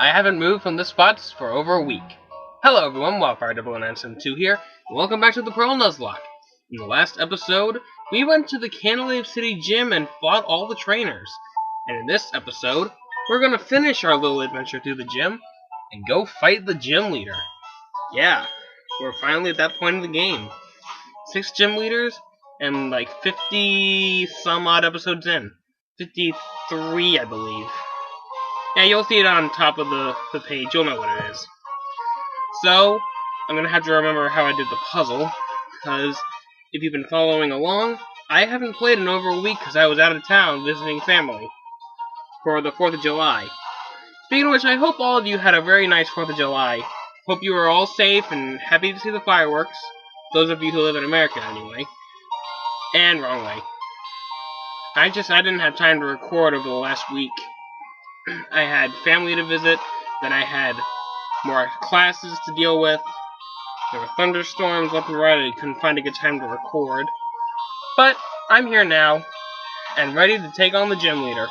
I haven't moved from this spot for over a week. Hello everyone, Wildfire00972 here, and welcome back to the Pearl Nuzlocke. In the last episode, we went to the Canalave City Gym and fought all the trainers. And in this episode, we're gonna finish our little adventure through the gym and go fight the gym leader. Yeah, we're finally at that point of the game. 6 gym leaders and like 50 some odd episodes in. 53, I believe. Yeah, you'll see it on top of the page. You'll know what it is. So, I'm going to have to remember how I did the puzzle, because if you've been following along, I haven't played in over a week because I was out of town visiting family for the 4th of July. Speaking of which, I hope all of you had a very nice 4th of July. Hope you were all safe and happy to see the fireworks. Those of you who live in America, anyway. And wrong way. I didn't have time to record over the last week. I had family to visit, then I had more classes to deal with. There were thunderstorms left and right. I couldn't find a good time to record. But I'm here now, and ready to take on the gym leader.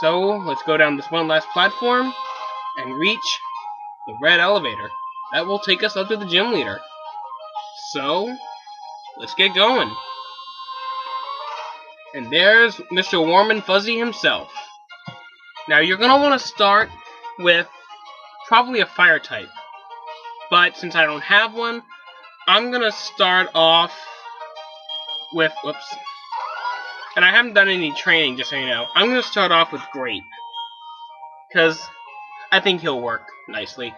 So, let's go down this one last platform, and reach the red elevator. That will take us up to the gym leader. So, let's get going. And there's Mr. Warm and Fuzzy himself. Now, you're going to want to start with probably a fire type. But since I don't have one, I'm going to start off with, whoops. And I haven't done any training, just so you know. I'm going to start off with Grape. Because I think he'll work nicely.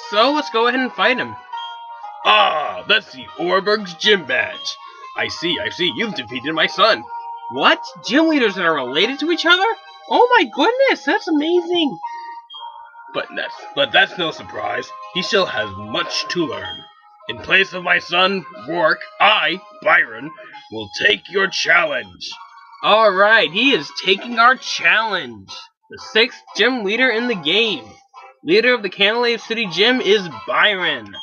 So, let's go ahead and fight him. Ah, that's the Orberg's gym badge. I see, you've defeated my son. What? Gym leaders that are related to each other? Oh my goodness, that's amazing! But that's no surprise. He still has much to learn. In place of my son, Rourke, I, Byron, will take your challenge. Alright, he is taking our challenge. The 6th gym leader in the game. Leader of the Canalave City Gym is Byron.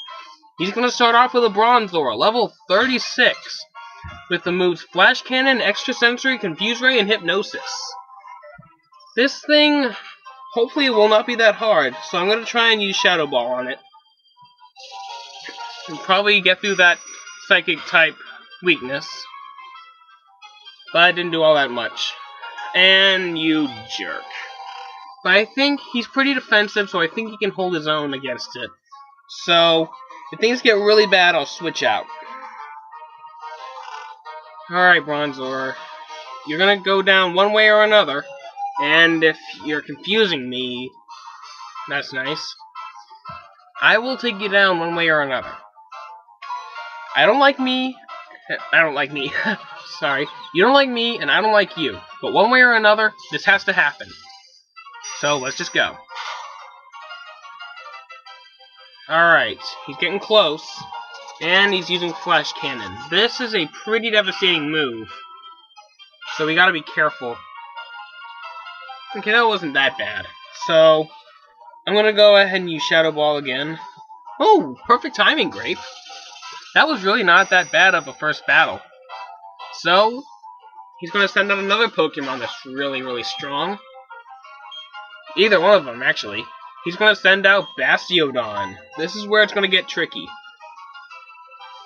He's going to start off with a Bronzor, level 36, with the moves Flash Cannon, Extrasensory, Confuse Ray, and Hypnosis. This thing, hopefully it will not be that hard, so I'm going to try and use Shadow Ball on it. And probably get through that Psychic type weakness. But I didn't do all that much. And you jerk. But I think he's pretty defensive, so I think he can hold his own against it. So, if things get really bad, I'll switch out. Alright, Bronzor. You're going to go down one way or another. And if you're confusing me, that's nice. I will take you down one way or another. I don't like me. Sorry. You don't like me, and I don't like you. But one way or another, this has to happen. So, let's just go. Alright, he's getting close. And he's using Flash Cannon. This is a pretty devastating move. So we gotta be careful. Okay, that wasn't that bad. So, I'm gonna go ahead and use Shadow Ball again. Oh, perfect timing, Grape. That was really not that bad of a first battle. So, he's gonna send out another Pokemon that's really, really strong. Either one of them, actually. He's gonna send out Bastiodon. This is where it's gonna get tricky.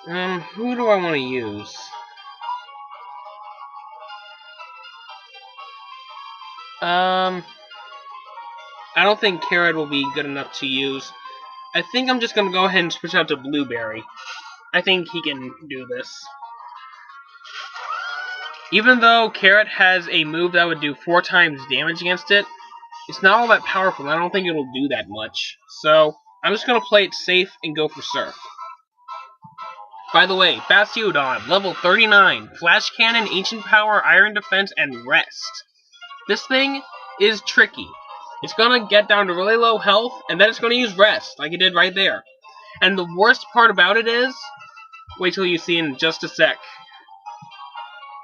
Who do I want to use? I don't think Carrot will be good enough to use. I think I'm just going to go ahead and switch out to Blueberry. I think he can do this. Even though Carrot has a move that would do 4 times damage against it, it's not all that powerful, and I don't think it'll do that much. So, I'm just going to play it safe and go for Surf. By the way, Bastiodon, level 39, Flash Cannon, Ancient Power, Iron Defense, and Rest. This thing is tricky. It's gonna get down to really low health, and then it's gonna use Rest, like it did right there. And the worst part about it is, wait till you see in just a sec,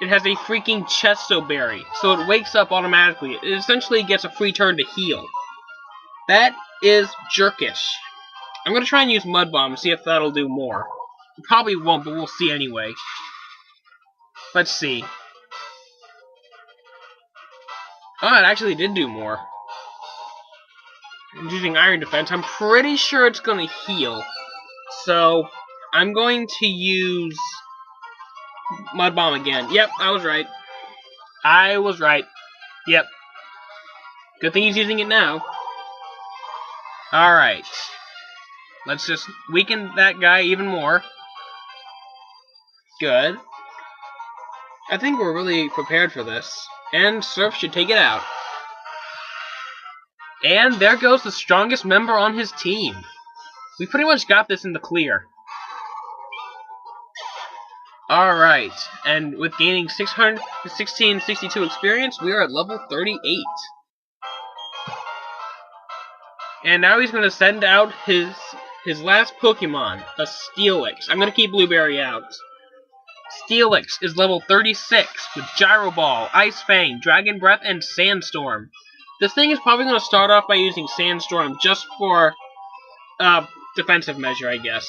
it has a freaking Chesto Berry, so it wakes up automatically. It essentially gets a free turn to heal. That is jerkish. I'm gonna try and use Mud Bomb and see if that'll do more. It probably won't, but we'll see anyway. Let's see. Oh, it actually did do more. using Iron Defense. I'm pretty sure it's going to heal. So, I'm going to use Mud Bomb again. Yep, I was right. I was right. Yep. Good thing he's using it now. Alright. Let's just weaken that guy even more. Good. I think we're really prepared for this. And Surf should take it out. And there goes the strongest member on his team. We pretty much got this in the clear. Alright, and with gaining 1662 experience, we are at level 38. And now he's going to send out his last Pokemon, a Steelix. I'm going to keep Blueberry out. Steelix is level 36 with Gyro Ball, Ice Fang, Dragon Breath, and Sandstorm. This thing is probably going to start off by using Sandstorm just for defensive measure, I guess.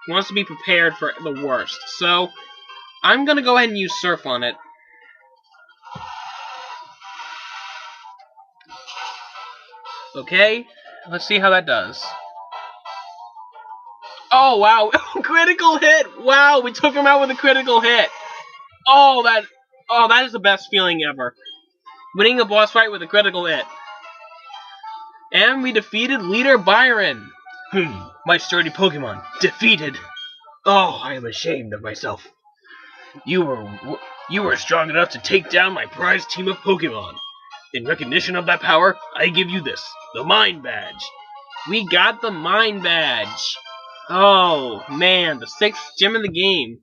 He wants to be prepared for the worst. So, I'm going to go ahead and use Surf on it. Okay, let's see how that does. Oh, wow. Critical hit! Wow, we took him out with a critical hit. Oh, that is the best feeling ever. Winning a boss fight with a critical hit. And we defeated leader Byron. My sturdy Pokemon. Defeated. Oh, I am ashamed of myself. You were strong enough to take down my prized team of Pokemon. In recognition of that power, I give you this, the Mind Badge. We got the Mind Badge. Oh, man, the 6th gym in the game.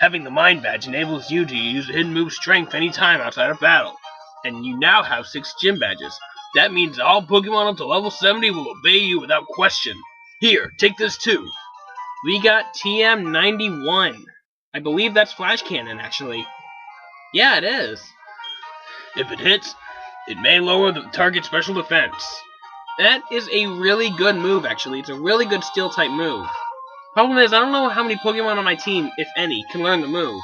Having the Mind Badge enables you to use hidden move strength anytime outside of battle. And you now have 6 gym badges. That means all Pokemon up to level 70 will obey you without question. Here, take this too. We got TM91. I believe that's Flash Cannon, actually. Yeah, it is. If it hits, it may lower the target's special defense. That is a really good move, actually. It's a really good Steel-type move. Problem is, I don't know how many Pokemon on my team, if any, can learn the move.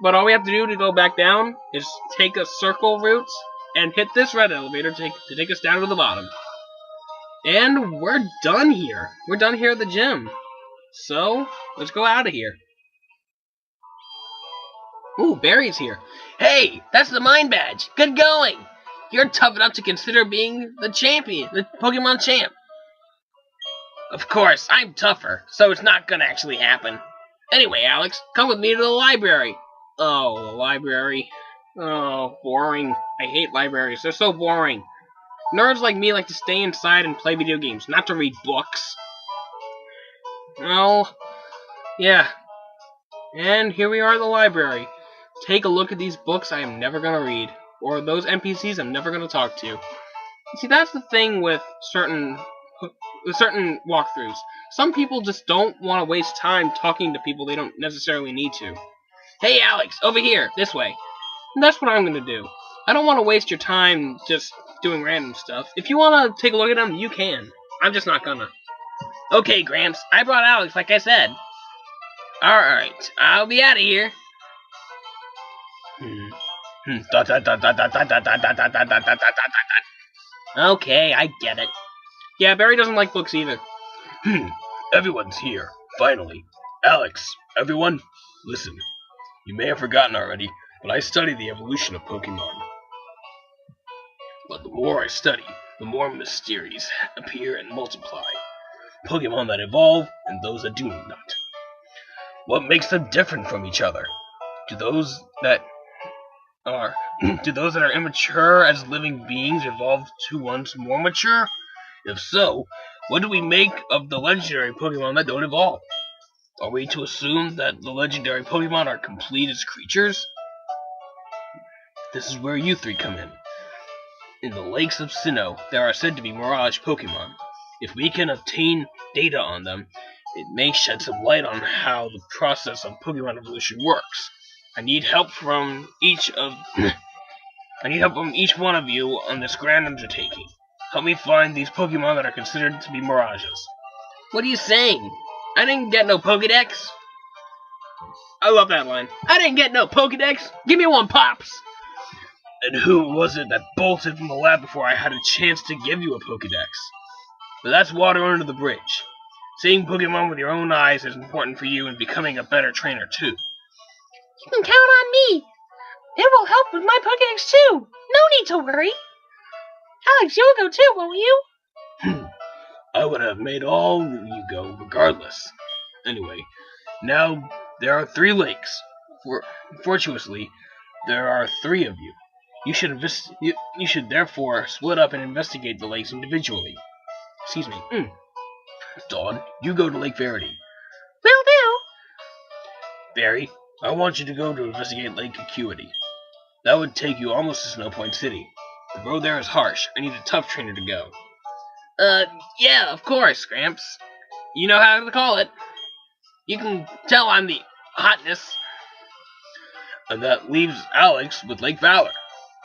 But all we have to do to go back down is take a circle route and hit this red elevator to take us down to the bottom. And we're done here. We're done here at the gym. So, let's go out of here. Ooh, Barry's here. Hey, that's the Mind Badge. Good going. You're tough enough to consider being the champion, the Pokemon champ. Of course, I'm tougher, so it's not gonna actually happen. Anyway, Alex, come with me to the library. Oh, the library. Oh, boring. I hate libraries. They're so boring. Nerds like me like to stay inside and play video games, not to read books. Well, yeah. And here we are at the library. Take a look at these books I am never gonna read. Or those NPCs I'm never gonna talk to. See, that's the thing with certain walkthroughs. Some people just don't want to waste time talking to people they don't necessarily need to. Hey Alex, over here, this way. And that's what I'm gonna do. I don't want to waste your time just doing random stuff. If you want to take a look at them, you can. I'm just not gonna. Okay, Gramps, I brought Alex like I said. Alright, I'll be out of here. Okay, I get it. Yeah, Barry doesn't like books either. Everyone's here, finally. Alex, everyone, listen. You may have forgotten already, but I study the evolution of Pokemon. But the more I study, the more mysteries appear and multiply. Pokemon that evolve, and those that do not. What makes them different from each other? Do those that are immature as living beings evolve to ones more mature? If so, what do we make of the legendary Pokemon that don't evolve? Are we to assume that the legendary Pokemon are complete as creatures? This is where you three come in. In the lakes of Sinnoh, there are said to be Mirage Pokemon. If we can obtain data on them, it may shed some light on how the process of Pokemon evolution works. I need help from each one of you on this grand undertaking. Help me find these Pokemon that are considered to be mirages. What are you saying? I didn't get no Pokédex. I love that line. I didn't get no Pokédex. Give me one, Pops. And who was it that bolted from the lab before I had a chance to give you a Pokédex? But that's water under the bridge. Seeing Pokémon with your own eyes is important for you in becoming a better trainer too. You can count on me. It will help with my Pokédex too. No need to worry. Alex, you'll go too, won't you? I would have made all of you go regardless. Anyway, now there are 3 lakes. Fortuitously, there are 3 of you. You should therefore split up and investigate the lakes individually. Excuse me. Dawn, you go to Lake Verity. Will do. Barry, I want you to go to investigate Lake Acuity. That would take you almost to Snow Point City. The road there is harsh. I need a tough trainer to go. Yeah, of course, Gramps. You know how to call it. You can tell I'm the hotness. And that leaves Alex with Lake Valor.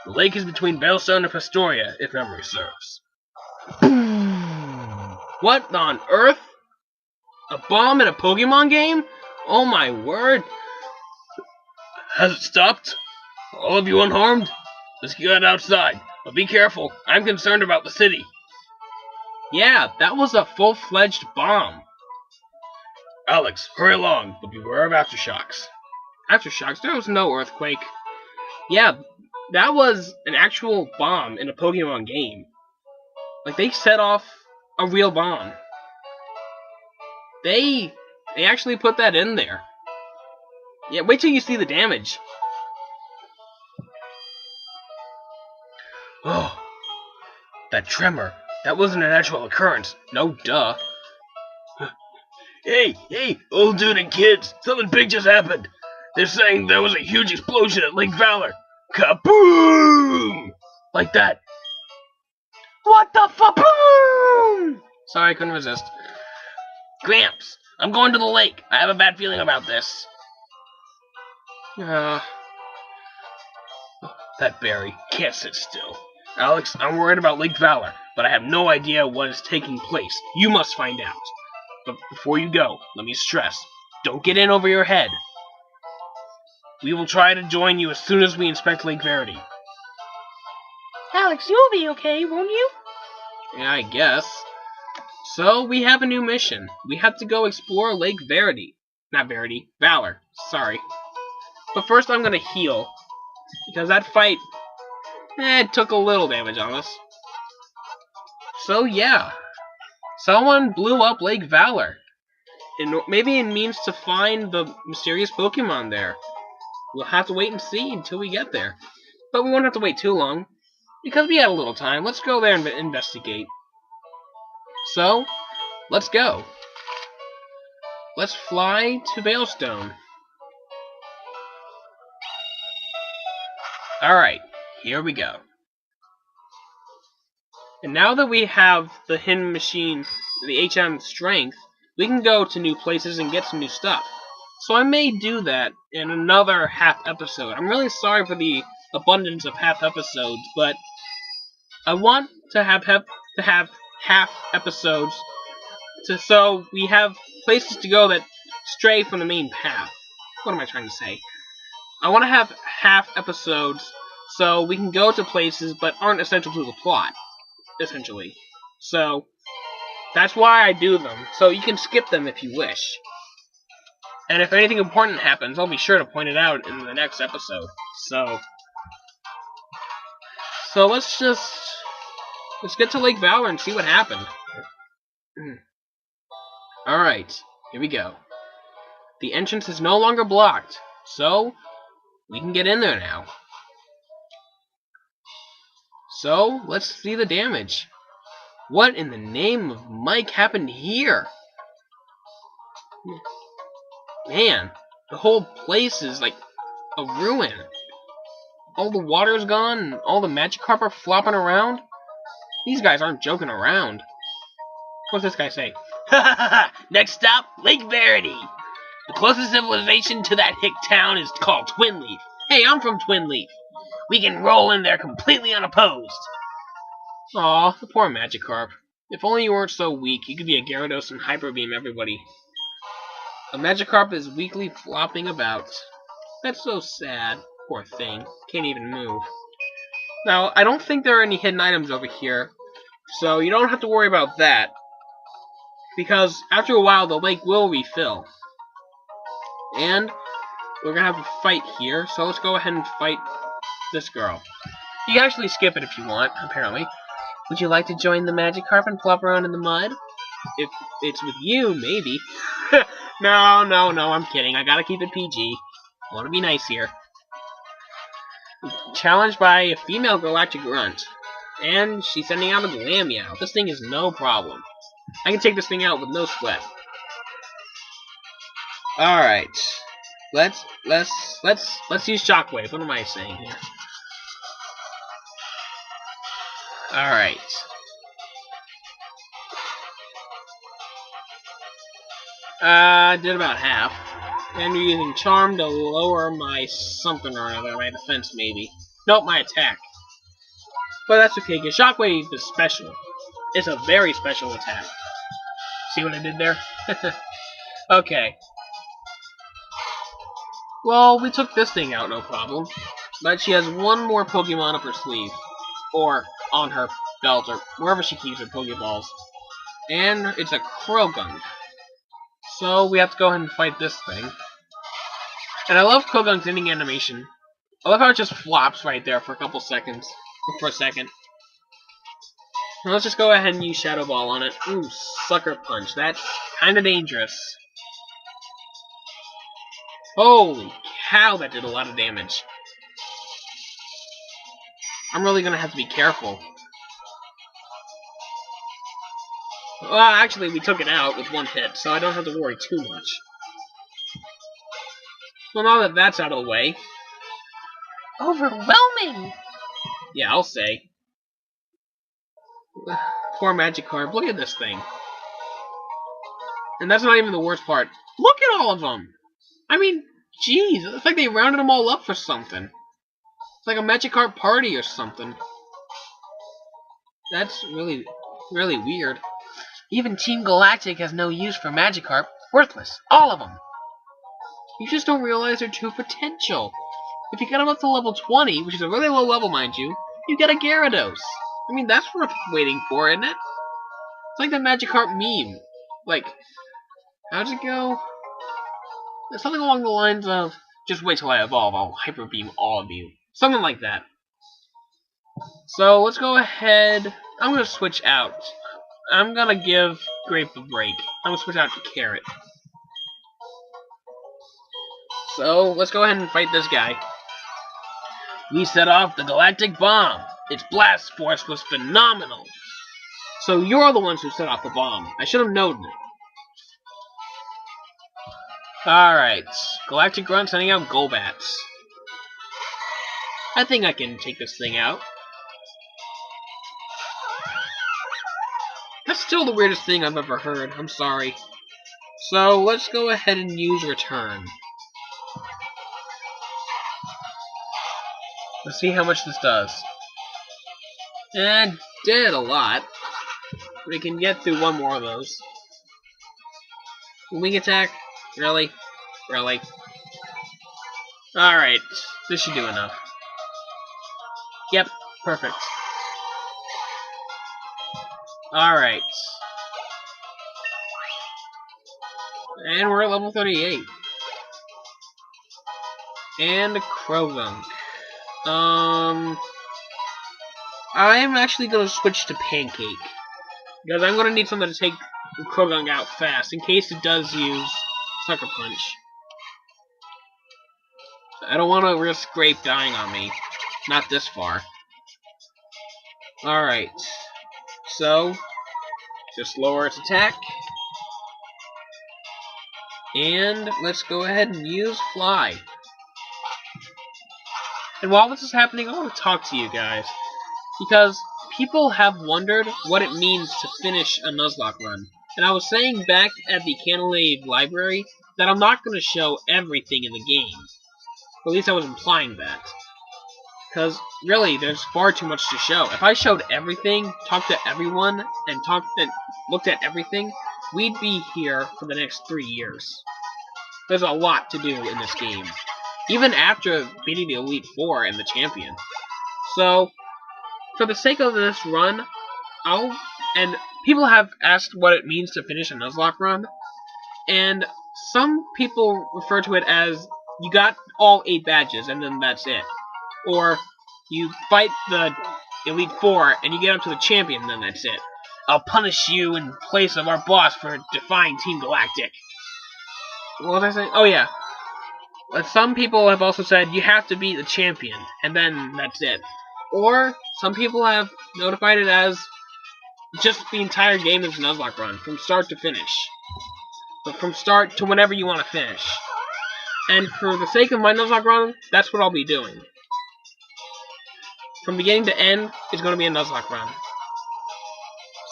The lake is between Veilstone and Pastoria, if memory serves. What on earth? A bomb in a Pokemon game? Oh my word. Has it stopped? All of you unharmed? Let's get outside, but be careful. I'm concerned about the city. Yeah, that was a full-fledged bomb. Alex, hurry along, but beware of aftershocks. Aftershocks? There was no earthquake. Yeah, that was an actual bomb in a Pokemon game. Like, they set off a real bomb. They actually put that in there. Yeah, wait till you see the damage. Oh, that tremor. That wasn't a natural occurrence. No duh. Hey, old dude and kids, something big just happened. They're saying there was a huge explosion at Lake Valor. Kaboom! Like that. What the fa-boom? Sorry, I couldn't resist. Gramps, I'm going to the lake. I have a bad feeling about this. That Barry can't sit still. Alex, I'm worried about Lake Valor, but I have no idea what is taking place. You must find out. But before you go, let me stress, don't get in over your head. We will try to join you as soon as we inspect Lake Verity. Alex, you'll be okay, won't you? Yeah, I guess. So, we have a new mission. We have to go explore Lake Verity. Not Verity, Valor. Sorry. But first I'm gonna heal. Because that fight, it took a little damage on us. So yeah. Someone blew up Lake Valor. And maybe it means to find the mysterious Pokemon there. We'll have to wait and see until we get there. But we won't have to wait too long. Because we had a little time. Let's go there and investigate. So, let's go. Let's fly to Veilstone. Alright, here we go. And now that we have the hidden machine, the HM strength, we can go to new places and get some new stuff. So I may do that in another half episode. I'm really sorry for the abundance of half episodes, but I want to have half episodes so we have places to go that stray from the main path. What am I trying to say? I want to have half episodes so we can go to places but aren't essential to the plot, essentially. So that's why I do them, so you can skip them if you wish. And if anything important happens, I'll be sure to point it out in the next episode. So let's get to Lake Valor and see what happened. Alright, here we go. The entrance is no longer blocked, so we can get in there now. So, let's see the damage. What in the name of Mike happened here? Man, the whole place is like a ruin. All the water's gone, and all the Magikarp are flopping around. These guys aren't joking around. What's this guy say? Next stop, Lake Verity. The closest civilization to that hick town is called Twinleaf. Hey, I'm from Twinleaf. We can roll in there completely unopposed. Aw, the poor Magikarp. If only you weren't so weak, you could be a Gyarados and Hyper Beam everybody. A Magikarp is weakly flopping about. That's so sad. Poor thing. Can't even move. Now, I don't think there are any hidden items over here, so you don't have to worry about that. Because after a while, the lake will refill. And we're gonna have a fight here, so let's go ahead and fight this girl. You can actually skip it if you want, apparently. Would you like to join the Magikarp and flop around in the mud? If it's with you, maybe. No, I'm kidding. I gotta keep it PG. I wanna be nice here. Challenged by a female galactic grunt. And she's sending out a Glammeow. This thing is no problem. I can take this thing out with no sweat. Alright. Let's use Shockwave. What am I saying here? Alright. Did about half. And you're using Charm to lower my something or other, my defense maybe. Nope, my attack. But that's okay, because Shockwave is special. It's a very special attack. See what I did there? Okay. Well, we took this thing out, no problem. But she has one more Pokemon up her sleeve. Or on her belt, or wherever she keeps her Pokeballs. And it's a Croagunk. So we have to go ahead and fight this thing. And I love Croagunk's ending animation. I love how it just flops right there for a couple seconds. Or for a second. Now let's just go ahead and use Shadow Ball on it. Ooh, Sucker Punch. That's kinda dangerous. Holy cow, that did a lot of damage. I'm really gonna have to be careful. Well, actually, we took it out with one hit, so I don't have to worry too much. Well, now that that's out of the way... Overwhelming! Yeah, I'll say. Poor Magikarp, look at this thing. And that's not even the worst part. Look at all of them! I mean, jeez, it's like they rounded them all up for something. It's like a Magikarp party or something. That's really weird. Even Team Galactic has no use for Magikarp. Worthless. All of them. You just don't realize their true potential. If you get them up to level 20, which is a really low level, mind you, you get a Gyarados. I mean, that's worth waiting for, isn't it? It's like the Magikarp meme. Like, how'd it go? It's something along the lines of, just wait till I evolve, I'll Hyper Beam all of you. Something like that. So, let's go ahead. I'm going to switch out. I'm going to give Grape a break. I'm going to switch out to Carrot. So, let's go ahead and fight this guy. We set off the Galactic Bomb. Its blast force was phenomenal. So, you're the ones who set off the bomb. I should have known it. Alright. Galactic Grunt sending out Golbats. I think I can take this thing out. That's still the weirdest thing I've ever heard. I'm sorry. So, let's go ahead and use Return. Let's see how much this does. It did a lot. We can get through one more of those. Wing attack? Really? Really? Alright. This should do enough. Yep. Perfect. Alright. And we're at level 38. And a Croagunk. I'm actually going to switch to Pancake. Because I'm going to need something to take Croagunk out fast, in case it does use Sucker Punch. I don't want to risk Grape dying on me. Not this far. Alright. So, just lower its attack. And let's go ahead and use Fly. And while this is happening, I want to talk to you guys. Because people have wondered what it means to finish a Nuzlocke run. And I was saying back at the Canalave library that I'm not going to show everything in the game. Or at least I was implying that. Because, really, there's far too much to show. If I showed everything, talked to everyone, and looked at everything, we'd be here for the next 3 years. There's a lot to do in this game. Even after beating the Elite Four and the Champion. So, for the sake of this run, and people have asked what it means to finish a Nuzlocke run, and some people refer to it as you got all 8 badges and then that's it. Or you fight the Elite Four and you get up to the champion and then that's it. I'll punish you in place of our boss for defying Team Galactic. What was I saying? Oh yeah. But some people have also said you have to beat the champion and then that's it. Or some people have notified it as just the entire game is a Nuzlocke run, from start to finish. But from start to whenever you want to finish. And for the sake of my Nuzlocke run, that's what I'll be doing. From beginning to end, it's going to be a Nuzlocke run.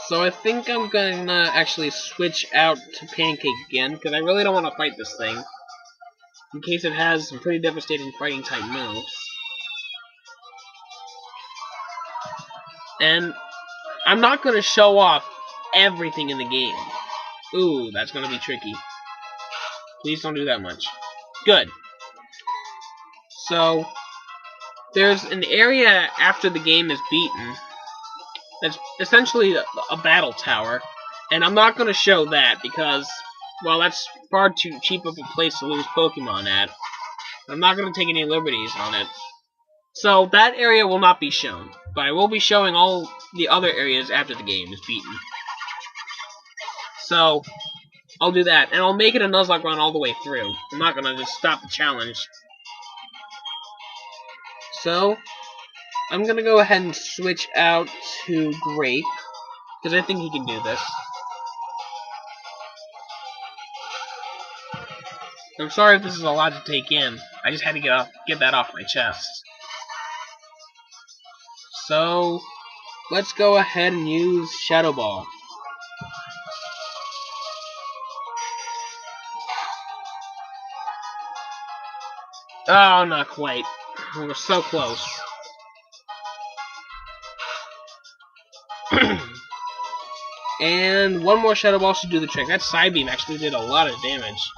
So I think I'm going to actually switch out to Pancake again, because I really don't want to fight this thing. In case it has some pretty devastating fighting type moves. And I'm not going to show off everything in the game. Ooh, that's going to be tricky. Please don't do that much. Good. So, there's an area after the game is beaten that's essentially a battle tower. And I'm not going to show that because, well, that's far too cheap of a place to lose Pokemon at. I'm not going to take any liberties on it. So, that area will not be shown. But I will be showing all the other areas after the game is beaten. So, I'll do that. And I'll make it a Nuzlocke run all the way through. I'm not going to just stop the challenge. So, I'm going to go ahead and switch out to Grape. Because I think he can do this. I'm sorry if this is a lot to take in. I just had to get that off my chest. So, let's go ahead and use Shadow Ball. Oh, not quite. We were so close. And one more Shadow Ball should do the trick. That Side Beam actually did a lot of damage.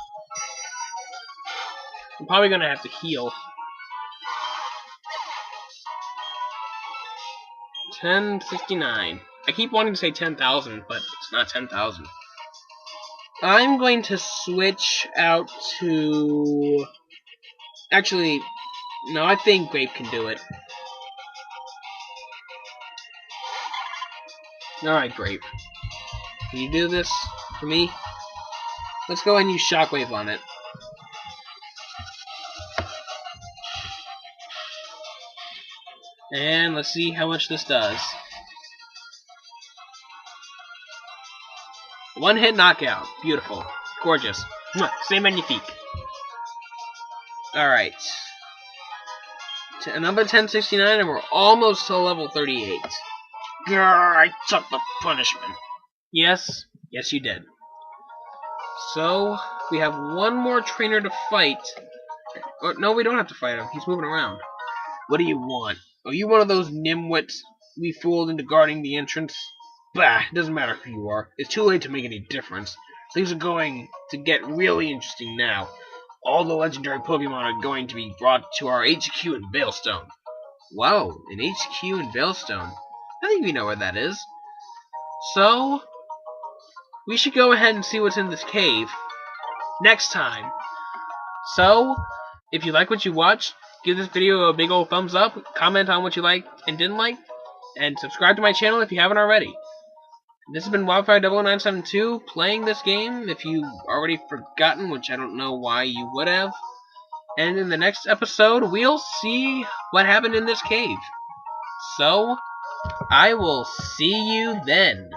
I'm probably going to have to heal. 1059. I keep wanting to say 10,000, but it's not 10,000. I'm going to switch out to... Actually, no, I think Grape can do it. Alright, Grape. Can you do this for me? Let's go ahead and use Shockwave on it. And let's see how much this does. One hit knockout. Beautiful. Gorgeous. C'est magnifique. Alright. Number 1069, and we're almost to level 38. Grr, I took the punishment. Yes. Yes, you did. So, we have one more trainer to fight. Or, no, we don't have to fight him. He's moving around. What do you want? Are you one of those nimwits we fooled into guarding the entrance? Bah, it doesn't matter who you are. It's too late to make any difference. Things are going to get really interesting now. All the legendary Pokemon are going to be brought to our HQ in Veilstone. Whoa, an HQ in Veilstone. I think we know where that is. So, we should go ahead and see what's in this cave next time. So, if you like what you watched, give this video a big old thumbs up, comment on what you liked and didn't like, and subscribe to my channel if you haven't already. This has been Wildfire00972 playing this game, if you've already forgotten, which I don't know why you would have. And in the next episode, we'll see what happened in this cave. So, I will see you then.